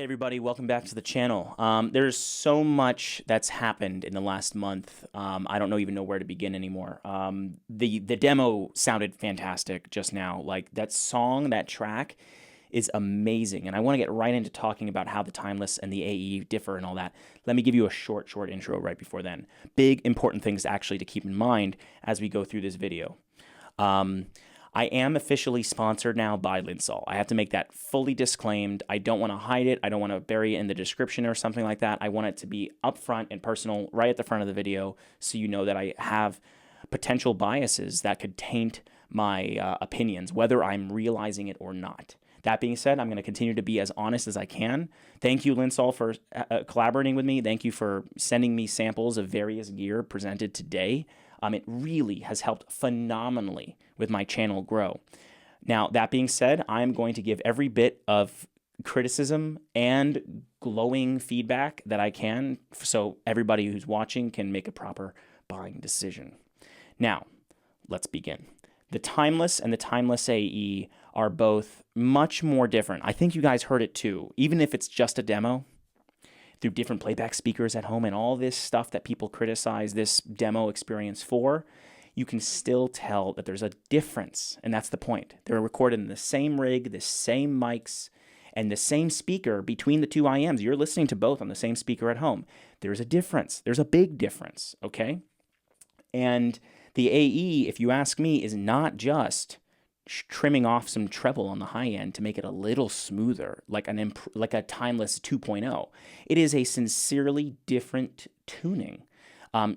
Hey everybody, welcome back to the channel. There's so much that's happened in the last month. I don't even know where to begin anymore. The demo sounded fantastic just now. Like that song, that track is amazing. And I want to get right into talking about how the timeless and the AE differ and all that. Let me give you a short intro right before then. Big important things actually to keep in mind as we go through this video. I am officially sponsored now by Linsol. I have to make that fully disclaimed. I don't want to hide it. I don't want to bury it in the description or something like that. I want it to be upfront and personal right at the front of the video so you know that I have potential biases that could taint my opinions, whether I'm realizing it or not. That being said, I'm going to continue to be as honest as I can. Thank you, Linsol, for collaborating with me. Thank you for sending me samples of various gear presented today. It really has helped phenomenally with my channel grow. Now, that being said, I'm going to give every bit of criticism and glowing feedback that I can so everybody who's watching can make a proper buying decision. Now, let's begin. The timeless and the timeless AE are both much more different. I think you guys heard it too, even if it's just a demo. Through different playback speakers at home and all this stuff that people criticize this demo experience for, you can still tell that there's a difference, and that's the point. They're recorded in the same rig, the same mics, and the same speaker between the two IEMs. You're listening to both on the same speaker at home. There's a difference. There's a big difference, okay? And the AE, if you ask me, is not just trimming off some treble on the high end to make it a little smoother, like a timeless 2.0. It is a sincerely different tuning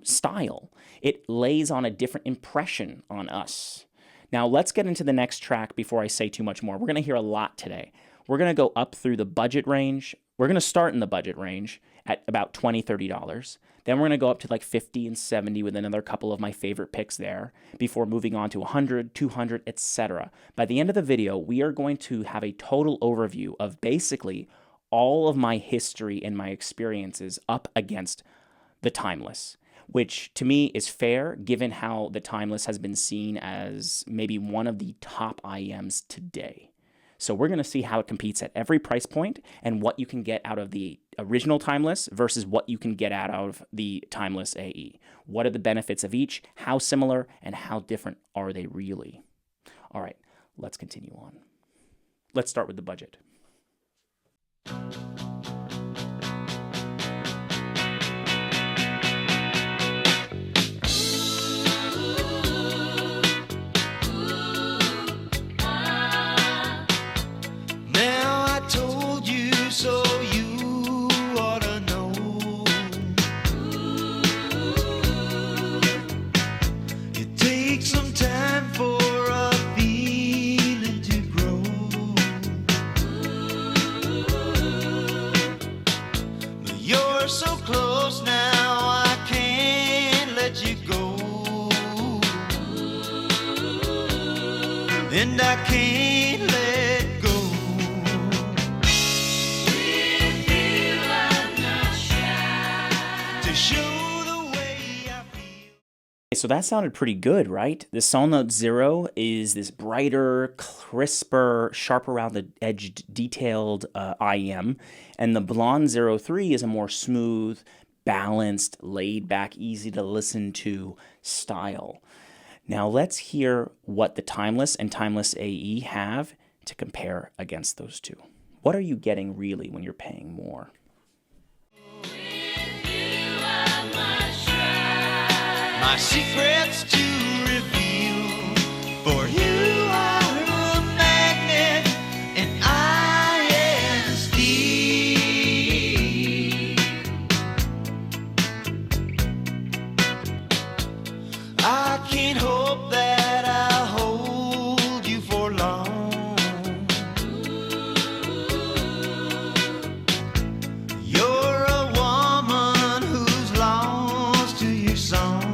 style. It lays on a different impression on us. Now let's get into the next track before I say too much more. We're going to hear a lot today. We're going to go up through the budget range. We're going to start in the budget range at about $20, $30. Then we're going to go up to like 50 and 70 with another couple of my favorite picks there before moving on to 100, 200, etc. By the end of the video, we are going to have a total overview of basically all of my history and my experiences up against the timeless, which to me is fair given how the timeless has been seen as maybe one of the top IEMs today. So we're going to see how it competes at every price point and what you can get out of the original timeless versus what you can get out of the timeless AE. What are the benefits of each? How similar and how different are they really? All right, let's continue on. Let's start with the budget. And I can't let go. With you, I'm not shy to show the way I feel. So that sounded pretty good, right? The Sol Note 0 is this brighter, crisper, sharp around the edge, detailed IEM, and the Blonde 03 is a more smooth, balanced, laid back, easy to listen to style. Now let's hear what the timeless and timeless AE have to compare against those two. What are you getting really when you're paying more? With you, I must try my secrets to reveal. For you are a magnet and I am steel. I can't hope that I'll hold you for long. You're a woman who's lost to your song.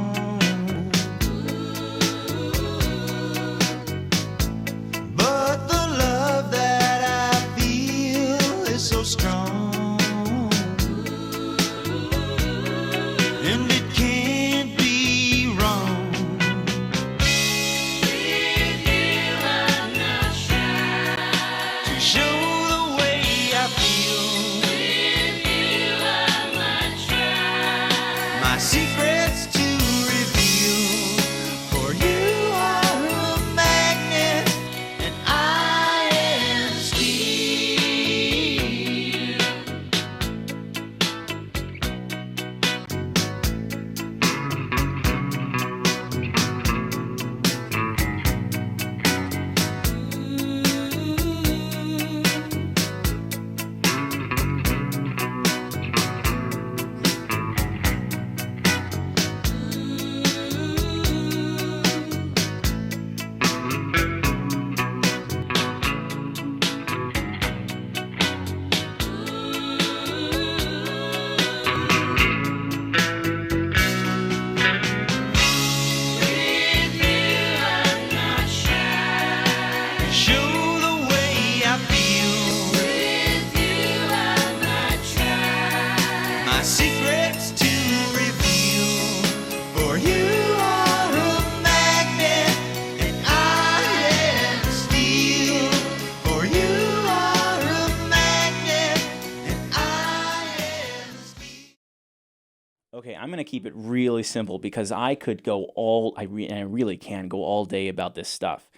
I'm going to keep it really simple because I could go all, and I really can go all day about this stuff.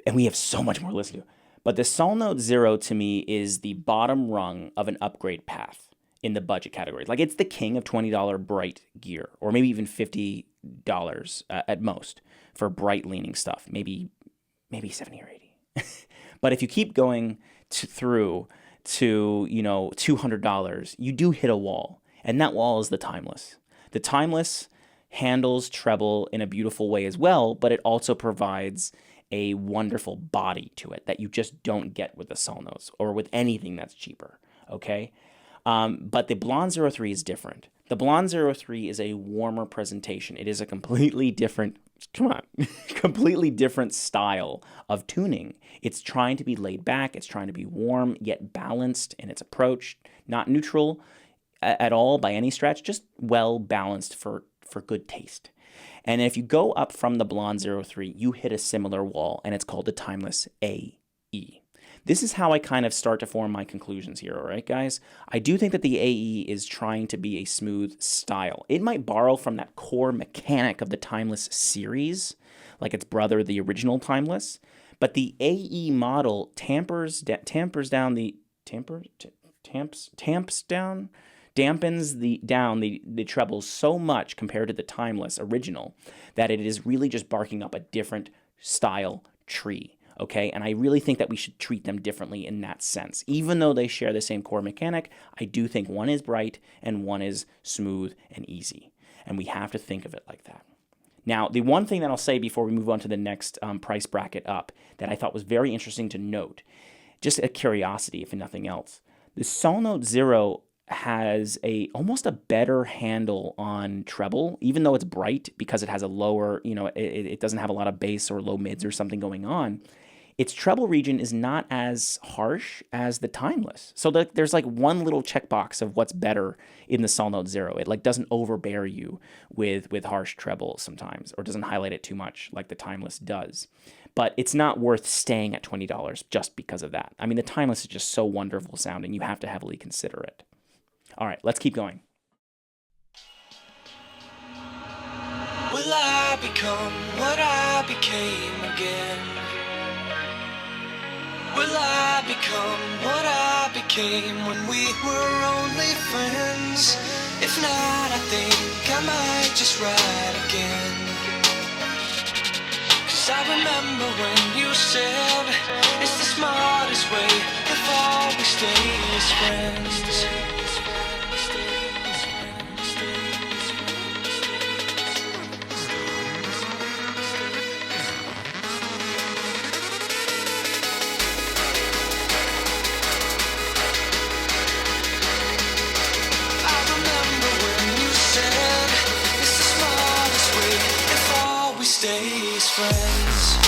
And we have so much more to listen to. But the Sol Note Zero to me is the bottom rung of an upgrade path in the budget category. Like it's the king of $20 bright gear, or maybe even $50 at most for bright leaning stuff. Maybe 70 or 80. But if you keep going through to, $200, you do hit a wall. And that wall is the Timeless. The Timeless handles treble in a beautiful way as well, but it also provides a wonderful body to it that you just don't get with the Sol Notes or with anything that's cheaper, okay? But the Blonde 03 is different. The Blonde 03 is a warmer presentation. It is a completely different, completely different style of tuning. It's trying to be laid back. It's trying to be warm, yet balanced in its approach. Not neutral at all by any stretch, just well balanced for good taste. And if you go up from the Blonde 03, you hit a similar wall, and it's called the Timeless AE. This is how I kind of start to form my conclusions here, all right, guys? I do think that the AE is trying to be a smooth style. It might borrow from that core mechanic of the Timeless series, like its brother, the original Timeless, but the AE model dampens the trebles so much compared to the Timeless original that it is really just barking up a different style tree. Okay, and I really think that we should treat them differently in that sense. Even though they share the same core mechanic, I do think one is bright and one is smooth and easy. And we have to think of it like that. Now, the one thing that I'll say before we move on to the next price bracket up that I thought was very interesting to note, just a curiosity if nothing else, the Sol Note Zero has almost a better handle on treble, even though it's bright because it has a lower, it doesn't have a lot of bass or low mids or something going on. Its treble region is not as harsh as the Timeless. So there's like one little checkbox of what's better in the Sol Note Zero. It like doesn't overbear you with harsh treble sometimes, or doesn't highlight it too much like the Timeless does. But it's not worth staying at $20 just because of that. I mean, the Timeless is just so wonderful sounding, you have to heavily consider it. All right, let's keep going. Will I become what I became again? Will I become what I became when we were only friends? If not, I think I might just write again. 'Cause I remember when you said it's the smartest way if all we stay as friends. Stays friends.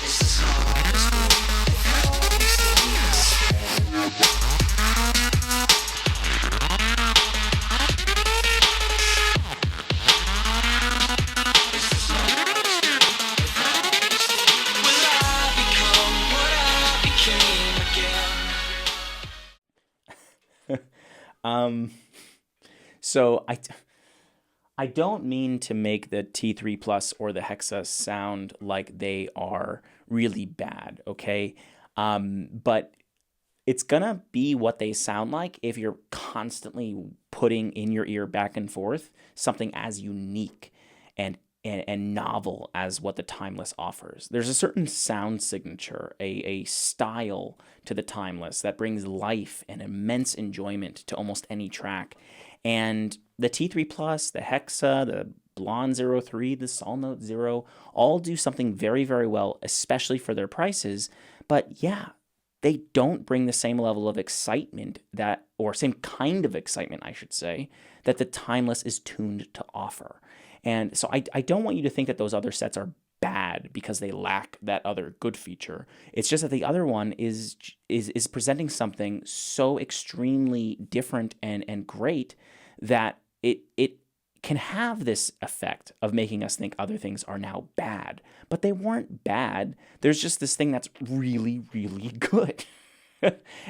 It's the smallest way if always stays friends. It's the smallest way if always stays. Will I become what I became again? So I don't mean to make the T3 Plus or the Hexa sound like they are really bad, okay? But it's gonna be what they sound like if you're constantly putting in your ear back and forth something as unique and novel as what the Timeless offers. There's a certain sound signature, a style to the Timeless that brings life and immense enjoyment to almost any track. And the T3 Plus, the Hexa, the Blonde 03, the Sol Note Zero, all do something very, very well, especially for their prices. But yeah, they don't bring the same level of excitement or same kind of excitement, I should say, that the Timeless is tuned to offer. And so I don't want you to think that those other sets are bad because they lack that other good feature. It's just that the other one is presenting something so extremely different and great that it can have this effect of making us think other things are now bad. But they weren't bad. There's just this thing that's really, really good.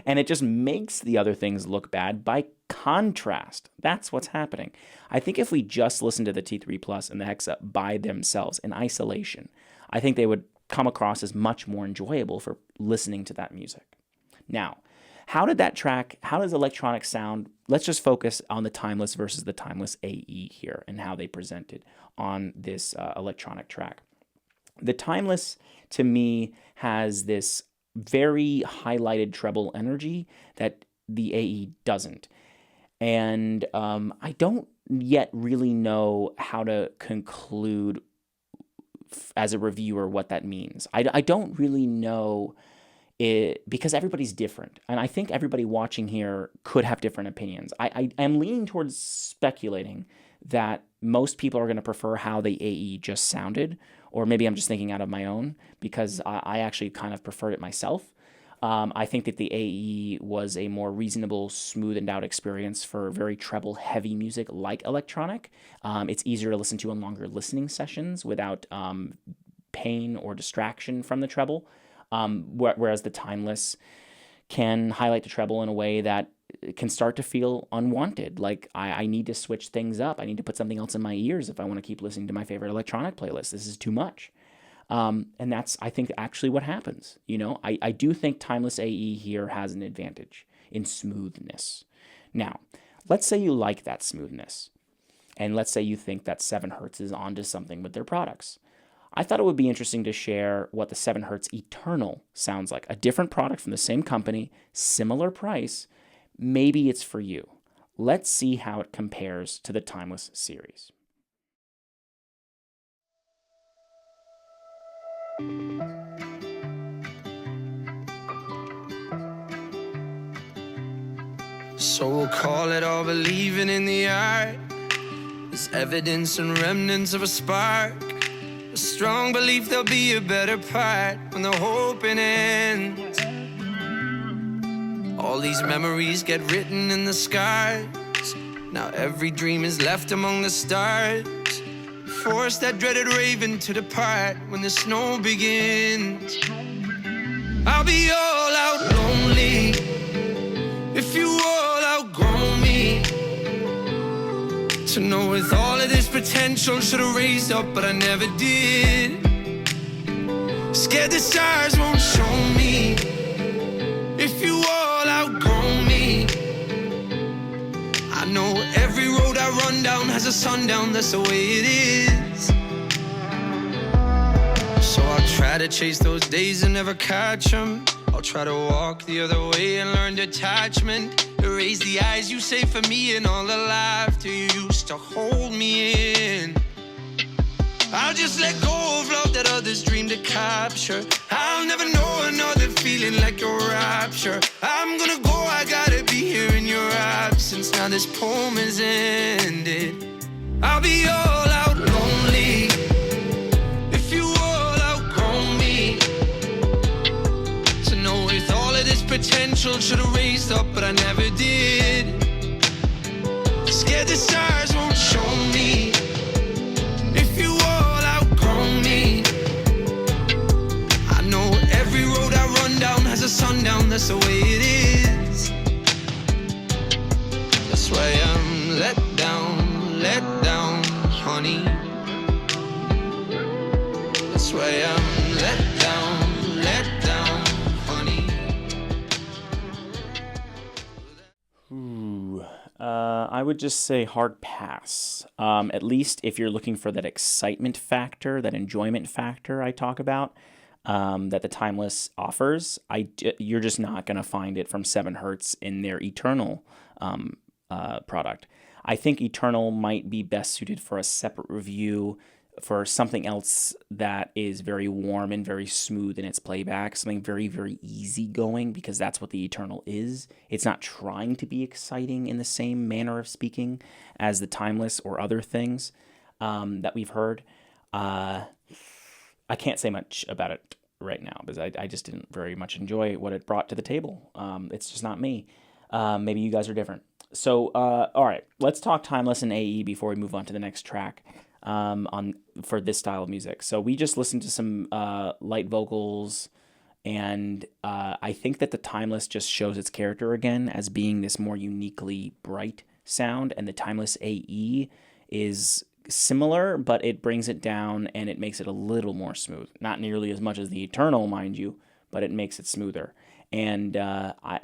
And it just makes the other things look bad by contrast. That's what's happening. I think if we just listen to the T3 Plus and the Hexa by themselves in isolation, I think they would come across as much more enjoyable for listening to that music. Now, how does electronic sound? Let's just focus on the Timeless versus the Timeless AE here and how they presented on this electronic track. The Timeless, to me, has this very highlighted treble energy that the AE doesn't. And I don't yet really know how to conclude as a reviewer what that means. I don't really know it, because everybody's different. And I think everybody watching here could have different opinions. I am leaning towards speculating that most people are going to prefer how the AE just sounded, or maybe I'm just thinking out of my own, because I actually kind of preferred it myself. I think that the AE was a more reasonable, smoothed out experience for very treble heavy music like electronic. It's easier to listen to in longer listening sessions without pain or distraction from the treble. Whereas the Timeless can highlight the treble in a way that can start to feel unwanted. Like I need to switch things up. I need to put something else in my ears if I want to keep listening to my favorite electronic playlist. This is too much. And that's, I think, actually what happens. I do think Timeless AE here has an advantage in smoothness. Now, let's say you like that smoothness. And let's say you think that 7 Hertz is onto something with their products. I thought it would be interesting to share what the 7 Hertz Eternal sounds like. A different product from the same company, similar price. Maybe it's for you. Let's see how it compares to the Timeless series. So we'll call it all believing in the art. There's evidence and remnants of a spark. A strong belief there'll be a better part when the hoping ends. All these memories get written in the scars. Now every dream is left among the stars. Force that dreaded raven to depart when the snow begins. I'll be all out lonely if you all outgrow me. To know with all of this potential should've raised up, but I never did. Scared the stars won't show me if you all outgrow me. I know every road I run down has a sundown, that's the way it is. So I'll try to chase those days and never catch them. I'll try to walk the other way and learn detachment. Erase the eyes you say for me and all the laughter you used to hold me in. I'll just let go of love that others dream to capture. I'll never know another feeling like your rapture. I'm gonna go, I gotta be here in your absence. Now this poem is ended. I'll be all out lonely if you all outgrow me. To know with all of this potential should've raised up, but I never did. Scared the stars won't show me if you all outgrow me. I know every road I run down has a sundown, that's the way it is. That's why I'm let down, honey. That's why I'm let down, honey. I would just say hard pass. At least if you're looking for that excitement factor, that enjoyment factor I talk about, that the Timeless offers, you're just not going to find it from 7 Hertz in their Eternal product. I think Eternal might be best suited for a separate review for something else that is very warm and very smooth in its playback, something very, very easygoing, because that's what the Eternal is. It's not trying to be exciting in the same manner of speaking as the Timeless or other things that we've heard. I can't say much about it right now because I just didn't very much enjoy what it brought to the table. It's just not me. Maybe you guys are different. All right, let's talk timeless and AE before we move on to the next track on for this style of music. So we just listened to some light vocals, and I think that the timeless just shows its character again as being this more uniquely bright sound, and the timeless AE is similar, but it brings it down and it makes it a little more smooth. Not nearly as much as the Eternal, mind you, but it makes it smoother. And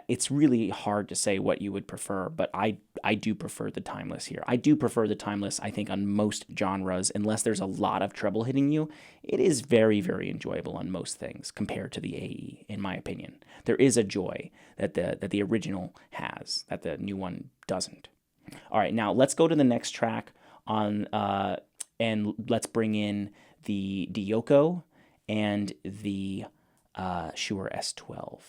it's really hard to say what you would prefer, but I do prefer the timeless here. I do prefer the timeless, I think, on most genres, unless there's a lot of treble hitting you. It is very, very enjoyable on most things compared to the AE, in my opinion. There is a joy that the original has that the new one doesn't. All right, now let's go to the next track on, and let's bring in the Dioko and the Shure S12.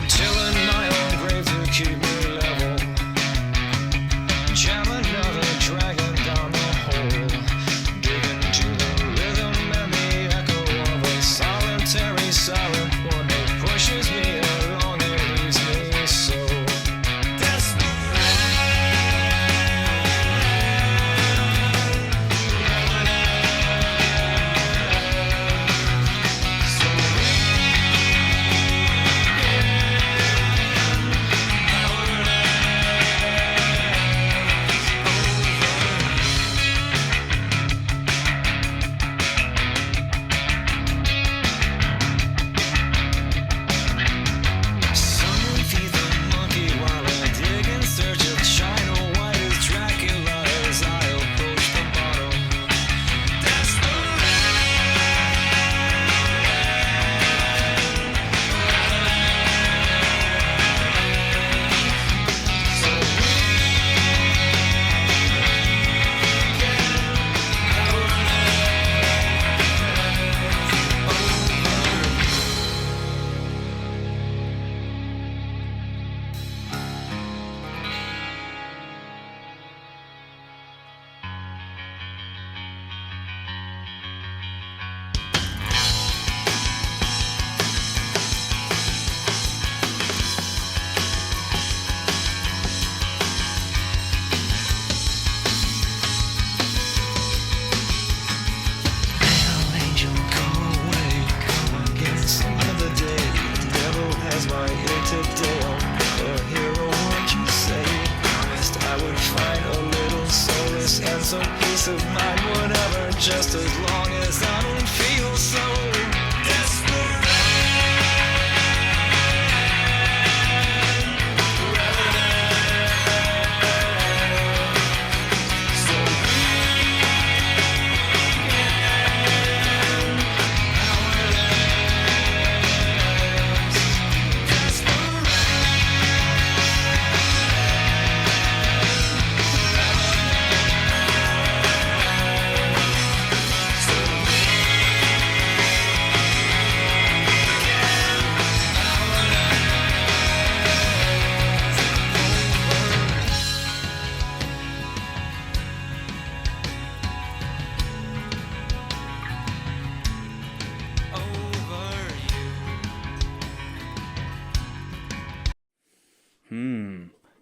Tilling my own grave to keep me level. Jam another dragon down the hole. Digging to the rhythm and the echo of a solitary silent one that pushes me along and leaves me so desperate. Someone feed the monkey while I dig in search of China White as Dracula as I approach the bottom. Angel, come away, come again some other day. The devil has my ear today. I'll never hear a word you say. Promised I would find a little solace and some peace of mind, whatever, just as long as I don't feel so desperate.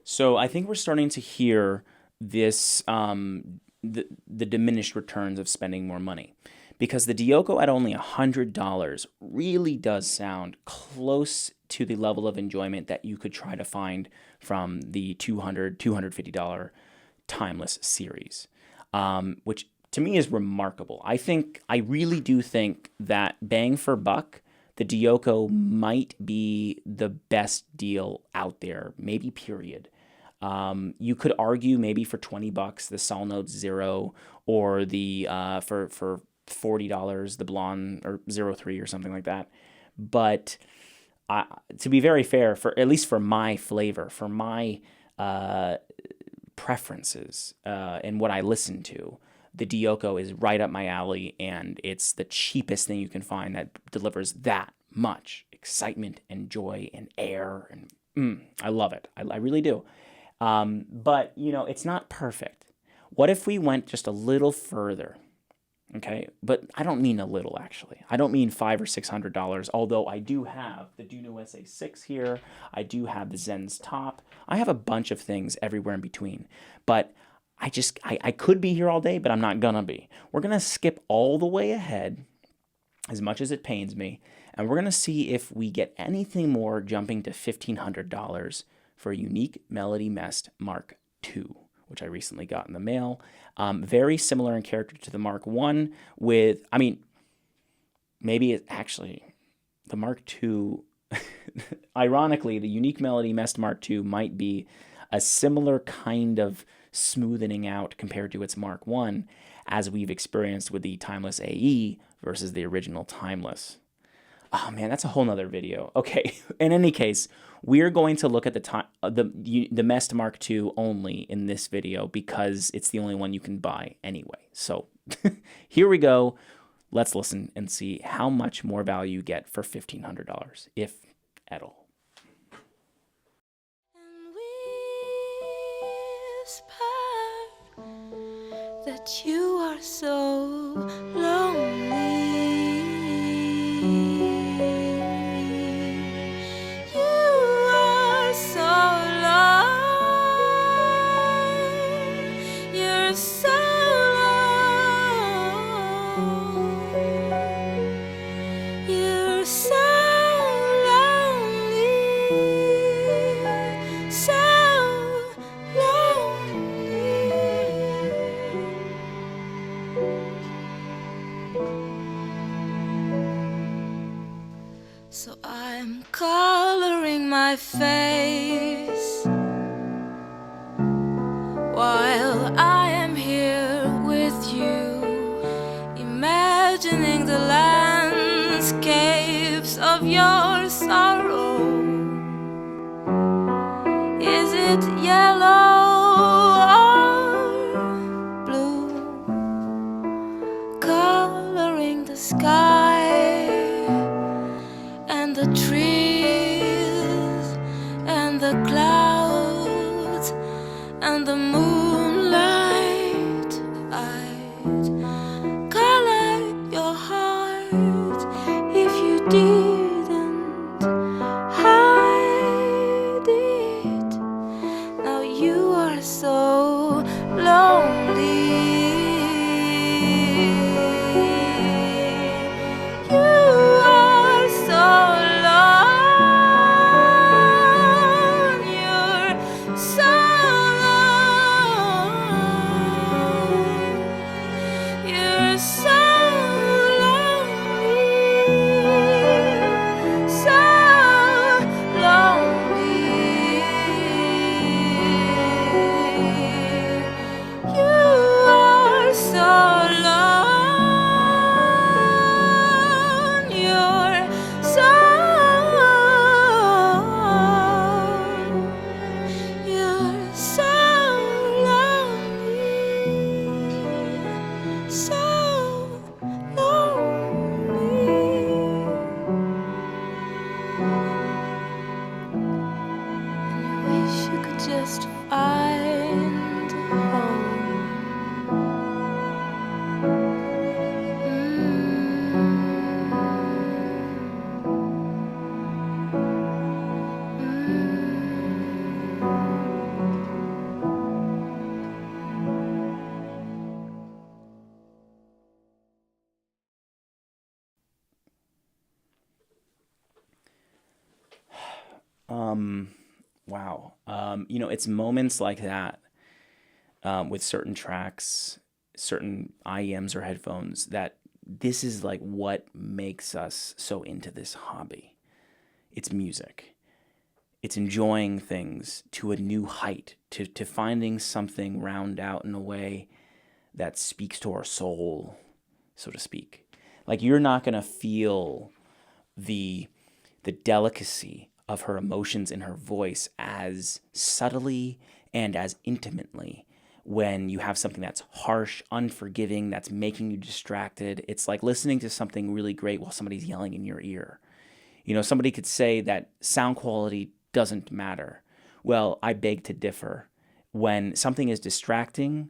So I think we're starting to hear this the diminished returns of spending more money, because the Dioko at only $100 really does sound close to the level of enjoyment that you could try to find from the $250 timeless series, which to me is remarkable. I really do think that bang for buck, the Dioko might be the best deal out there, maybe period. You could argue maybe for $20 the Sol Note Zero, or the for $40 the Blonde or 03 or something like that. But to be very fair, for at least for my flavor, for my preferences and what I listen to, the Dioko is right up my alley, and it's the cheapest thing you can find that delivers that much excitement and joy and air, and I love it. I really do. But it's not perfect. What if we went just a little further? Okay, but I don't mean a little, actually. I don't mean $500 or $600. Although I do have the Juno SA6 here. I do have the Zen's top. I have a bunch of things everywhere in between. But I could be here all day, but I'm not gonna be. We're gonna skip all the way ahead, as much as it pains me, and we're gonna see if we get anything more jumping to $1,500 for a unique Melody MEST Mark II, which I recently got in the mail. Very similar in character to the Mark I with, maybe it actually, the Mark II, ironically, the unique Melody MEST Mark II might be a similar kind of smoothing out compared to its Mark I as we've experienced with the Timeless AE versus the original Timeless. Oh man, that's a whole nother video. Okay, in any case, we're going to look at the MEST Mark II only in this video because it's the only one you can buy anyway. So here we go. Let's listen and see how much more value you get for $1,500, if at all. And whisper that you are so lonely. So I'm coloring my face while I am here with you, imagining the landscapes of your sorrow. Is it yellow or blue? Coloring the sky and the trees and the clouds and the moonlight. I'd color your heart if you didn't hide it. Now you are so lonely. Just find home. Wow. It's moments like that with certain tracks, certain IEMs or headphones that this is like what makes us so into this hobby. It's music. It's enjoying things to a new height, to finding something round out in a way that speaks to our soul, so to speak. Like you're not going to feel the delicacy of her emotions in her voice as subtly and as intimately when you have something that's harsh, unforgiving, that's making you distracted. It's like listening to something really great while somebody's yelling in your ear. Somebody could say that sound quality doesn't matter. Well, I beg to differ. When something is distracting,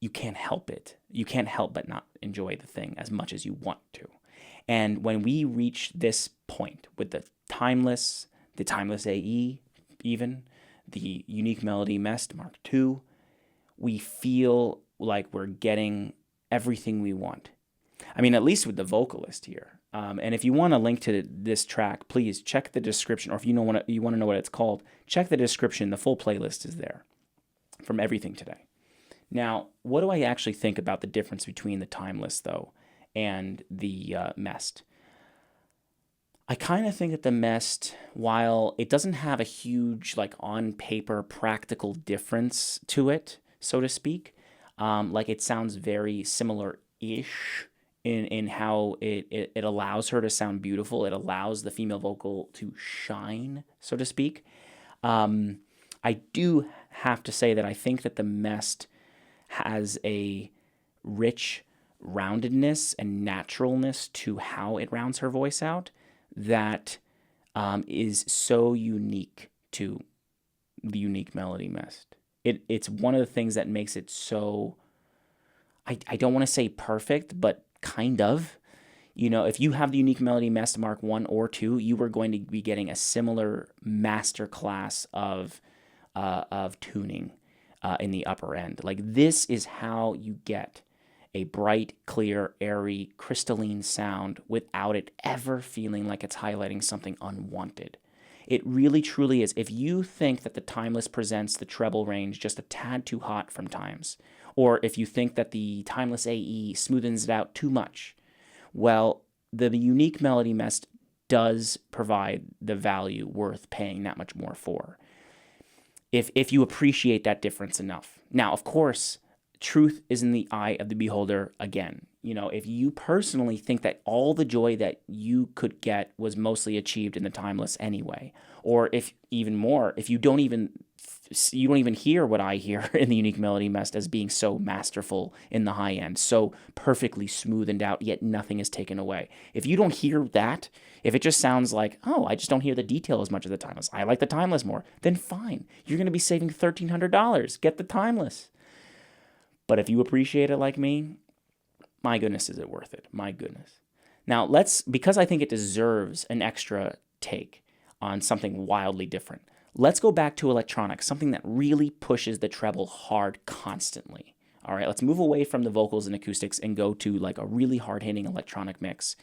you can't help it. You can't help but not enjoy the thing as much as you want to. And when we reach this point with the timeless AE, even the Unique Melody MEST Mark II, we feel like we're getting everything we want. I mean, at least with the vocalist here. And if you want a link to this track, please check the description. Or if you want to know what it's called, check the description. The full playlist is there from everything today. Now, what do I actually think about the difference between the timeless, though, and the MEST? I kind of think that the MEST, while it doesn't have a huge, like, on paper practical difference to it, so to speak, like it sounds very similar-ish in how it allows her to sound beautiful. It allows the female vocal to shine, so to speak. I do have to say that I think that the MEST has a rich roundedness and naturalness to how it rounds her voice out that is so unique to the Unique Melody MEST. It's one of the things that makes it so, I don't want to say perfect, but kind of. If you have the Unique Melody MEST Mark I or II, you are going to be getting a similar masterclass of tuning in the upper end. Like, this is how you get a bright, clear, airy, crystalline sound without it ever feeling like it's highlighting something unwanted. It really, truly is. If you think that the Timeless presents the treble range just a tad too hot from times, or if you think that the Timeless AE smoothens it out too much, well, the Unique Melody MEST does provide the value worth paying that much more for, if you appreciate that difference enough. Now, of course, truth is in the eye of the beholder again. If you personally think that all the joy that you could get was mostly achieved in the Timeless anyway, or if even more, if you don't even hear what I hear in the Unique Melody MEST as being so masterful in the high end, so perfectly smoothened out, yet nothing is taken away. If you don't hear that, if it just sounds like, oh, I just don't hear the detail as much as the Timeless, I like the Timeless more, then fine. You're going to be saving $1,300. Get the Timeless. But if you appreciate it like me, my goodness, is it worth it? My goodness. Now, because I think it deserves an extra take on something wildly different, let's go back to electronics, something that really pushes the treble hard constantly. All right, let's move away from the vocals and acoustics and go to like a really hard-hitting electronic mix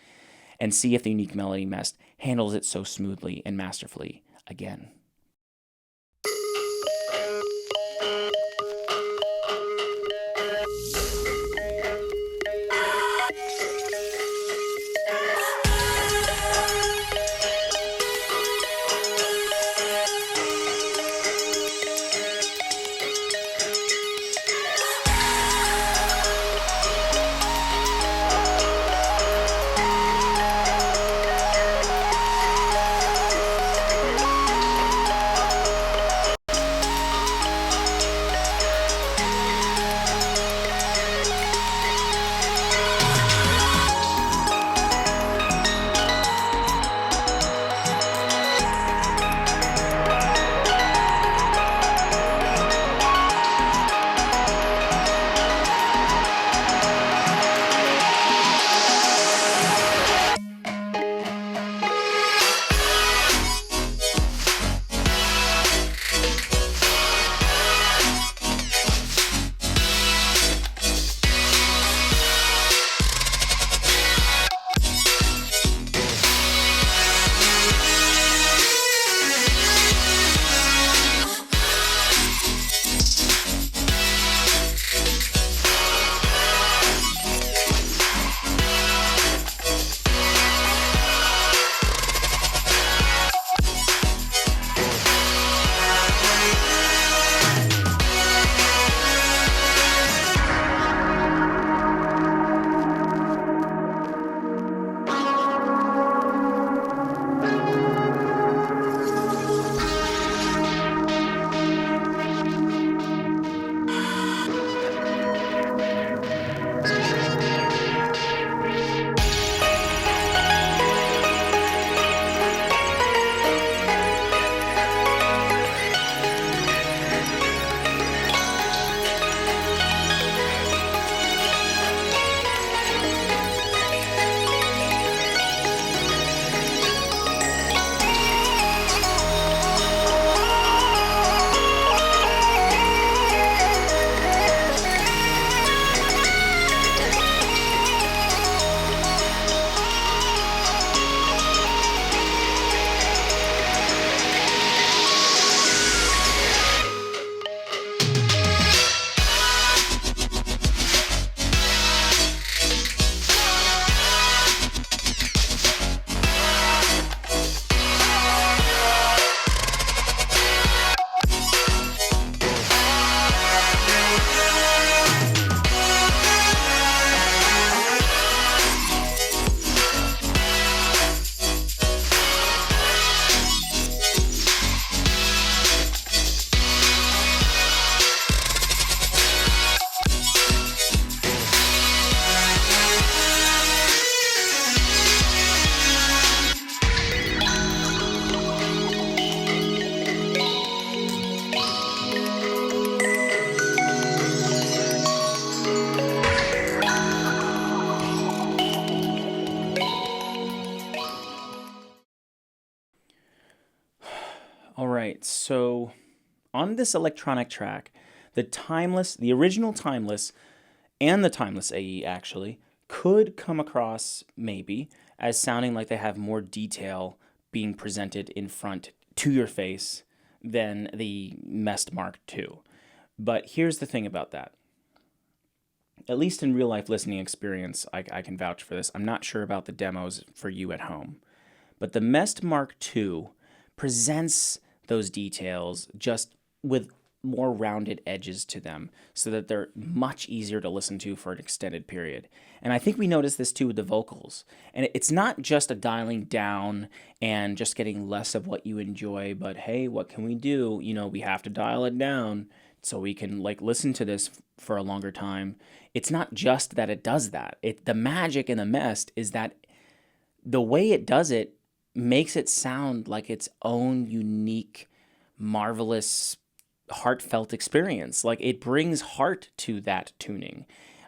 and see if the Unique Melody MEST handles it so smoothly and masterfully again. right, so on this electronic track, the original Timeless, and the Timeless AE actually, could come across maybe as sounding like they have more detail being presented in front to your face than the MEST Mark II. But here's the thing about that. At least in real life listening experience, I can vouch for this. I'm not sure about the demos for you at home. But the MEST Mark II presents those details just with more rounded edges to them so that they're much easier to listen to for an extended period. And I think we noticed this too with the vocals. And it's not just a dialing down and just getting less of what you enjoy, but hey, what can we do? We have to dial it down so we can listen to this for a longer time. It's not just that it does that. The magic in the MEST is that the way it does it makes it sound like its own unique, marvelous, heartfelt experience. It brings heart to that tuning.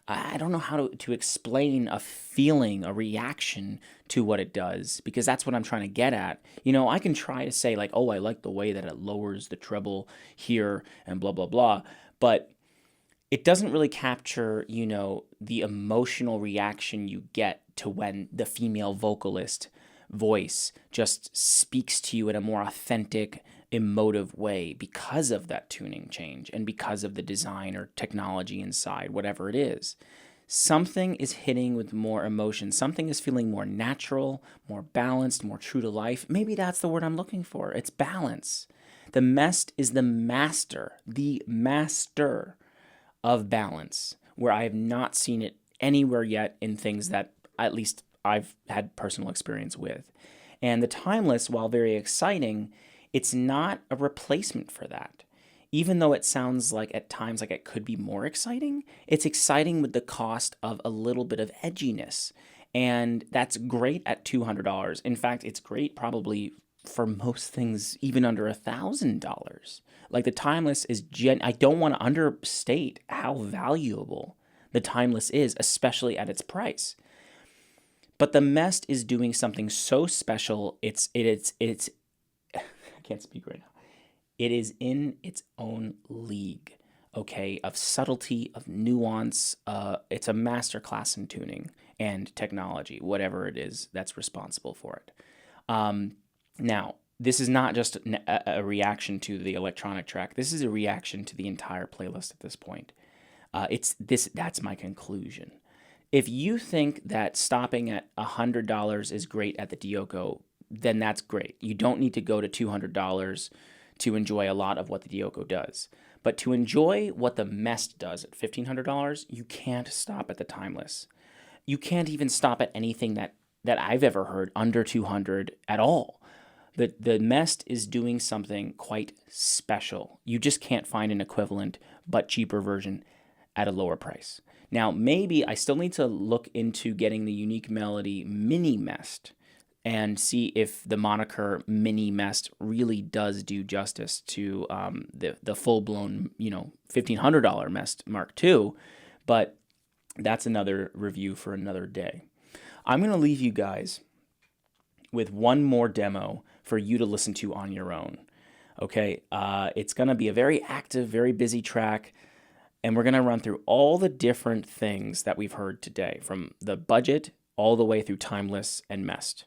I don't know how to explain a feeling, a reaction to what it does, because that's what I'm trying to get at. I can try to say oh, I like the way that it lowers the treble here and blah, blah, blah. But it doesn't really capture, the emotional reaction you get to when the female vocalist voice just speaks to you in a more authentic, emotive way because of that tuning change and because of the design or technology inside, whatever it is. Something is hitting with more emotion. Something is feeling more natural, more balanced, more true to life. Maybe that's the word I'm looking for. It's balance. The MEST is the master of balance, where I have not seen it anywhere yet in things that at least I've had personal experience with. And the Timeless, while very exciting, it's not a replacement for that. Even though it sounds at times like it could be more exciting, it's exciting with the cost of a little bit of edginess. And that's great at $200. In fact, it's great probably for most things even under $1,000. The Timeless is I don't want to understate how valuable the Timeless is, especially at its price. But the MEST is doing something so special. It's I can't speak right now. It is in its own league, okay, of subtlety, of nuance. It's a masterclass in tuning and technology, whatever it is that's responsible for it. Now, this is not just a reaction to the electronic track. This is a reaction to the entire playlist at this point. That's my conclusion. If you think that stopping at $100 is great at the Dioko, then that's great. You don't need to go to $200 to enjoy a lot of what the Dioko does. But to enjoy what the MEST does at $1,500, you can't stop at the Timeless. You can't even stop at anything that I've ever heard under $200 at all. The MEST is doing something quite special. You just can't find an equivalent but cheaper version at a lower price. Now, maybe I still need to look into getting the Unique Melody Mini MEST and see if the moniker Mini MEST really does do justice to the full-blown, $1,500 MEST Mark II. But that's another review for another day. I'm going to leave you guys with one more demo for you to listen to on your own. Okay, it's going to be a very active, very busy track. And we're going to run through all the different things that we've heard today, from the budget all the way through Timeless and MEST,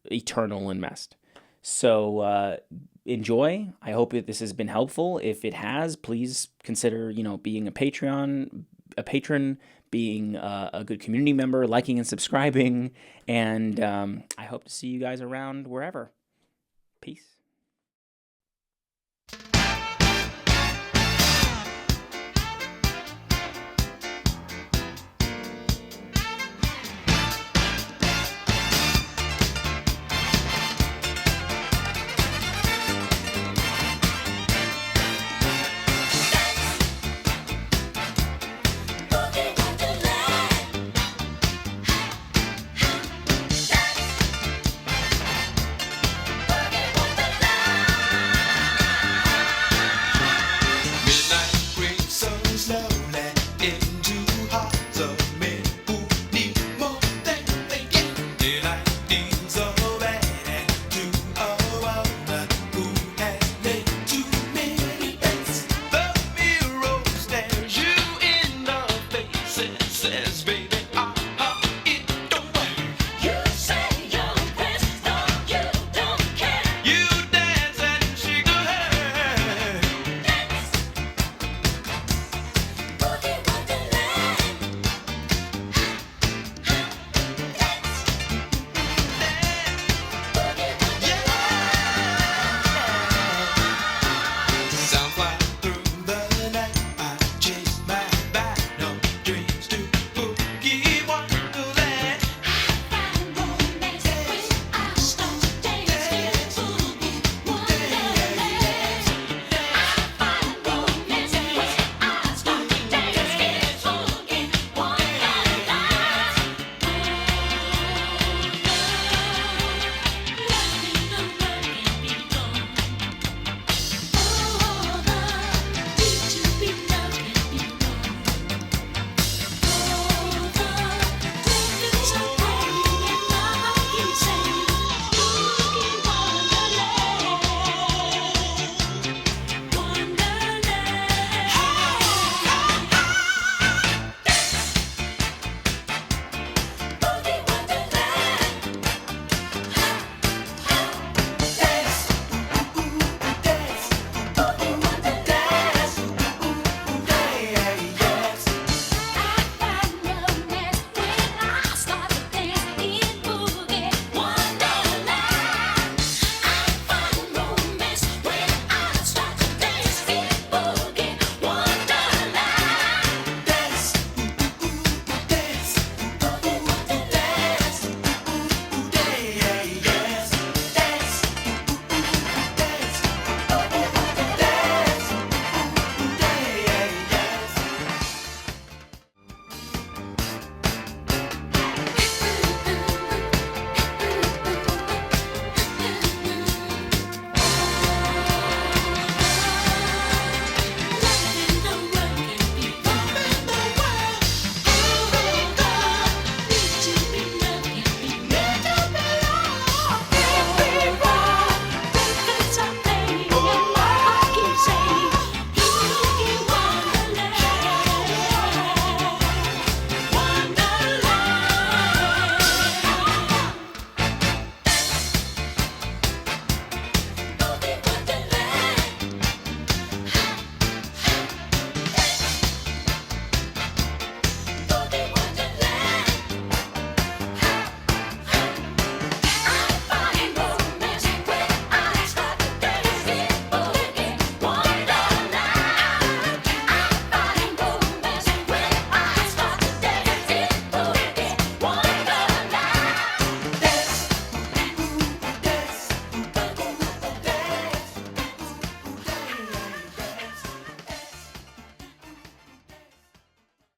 Eternal and MEST. So enjoy. I hope that this has been helpful. If it has, please consider, being a patron, being a good community member, liking and subscribing. And I hope to see you guys around wherever. Peace.